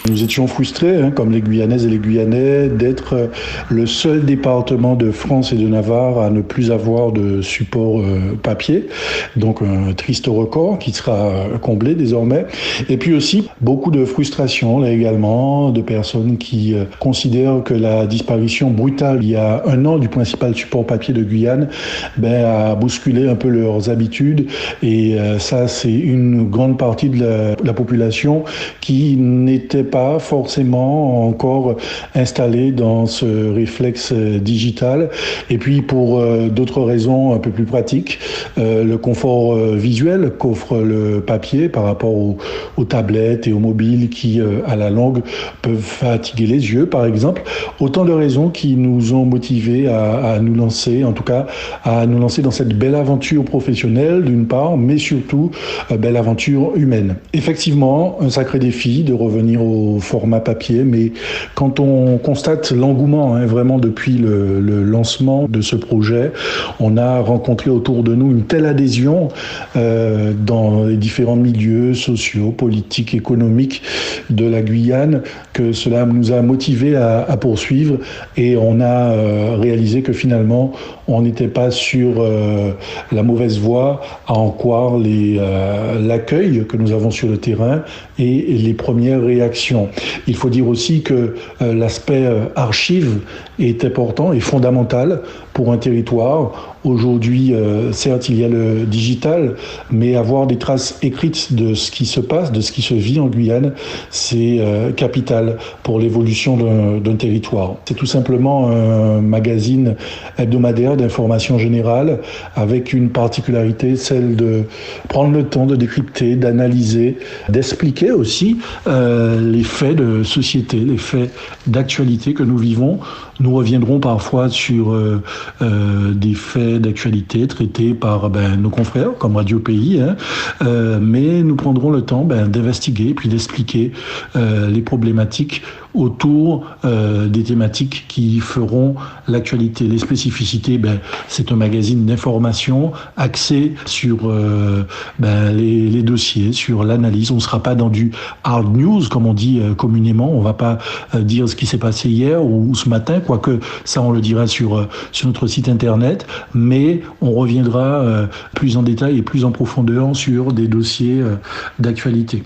Nous étions frustrés, comme les Guyanaises et les Guyanais, d'être le seul département de France et de Navarre à ne plus avoir de support papier. Donc un triste record qui sera comblé désormais. Et puis aussi beaucoup de frustration là également, de personnes qui considèrent que la disparition brutale il y a un an du principal support papier de Guyane a bousculé un peu leurs habitudes. Et ça, c'est une grande partie de la population qui n'était pas forcément encore installée dans ce réflexe digital. Et puis pour d'autres raisons un peu plus pratiques, le confort visuel qu'offre le papier par rapport aux tablettes et aux mobiles qui, à la longue, peuvent fatiguer les yeux, par exemple. Autant de raisons qui nous ont motivés à nous lancer, en tout cas à nous lancer dans cette belle aventure professionnelle d'une part, mais surtout belle aventure humaine. Effectivement, un sacré défi de revenir au format papier, mais quand on constate l'engouement vraiment depuis le lancement de ce projet, on a rencontré autour de nous une telle adhésion dans les différents milieux sociaux, politiques, économiques de la Guyane que cela nous a motivés à poursuivre, et on a réalisé que finalement on n'était pas sur la mauvaise voie à en croire l'accueil que nous avons sur le terrain et les premières réactions. Il faut dire aussi que l'aspect archive est important et fondamental pour un territoire. Aujourd'hui, certes, il y a le digital, mais avoir des traces écrites de ce qui se passe, de ce qui se vit en Guyane, c'est capital pour l'évolution d'un territoire. C'est tout simplement un magazine hebdomadaire d'information générale avec une particularité, celle de prendre le temps de décrypter, d'analyser, d'expliquer aussi les faits de société, les faits d'actualité que nous vivons. Nous reviendrons parfois sur des faits d'actualité traités par nos confrères comme Radio Pays, mais nous prendrons le temps d'investiguer puis d'expliquer les problématiques autour des thématiques qui feront l'actualité. Les spécificités, c'est un magazine d'information axé sur les dossiers, sur l'analyse. On ne sera pas dans du hard news, comme on dit communément. On ne va pas dire ce qui s'est passé hier ou ce matin, quoique ça on le dira sur notre site internet, mais on reviendra plus en détail et plus en profondeur sur des dossiers d'actualité.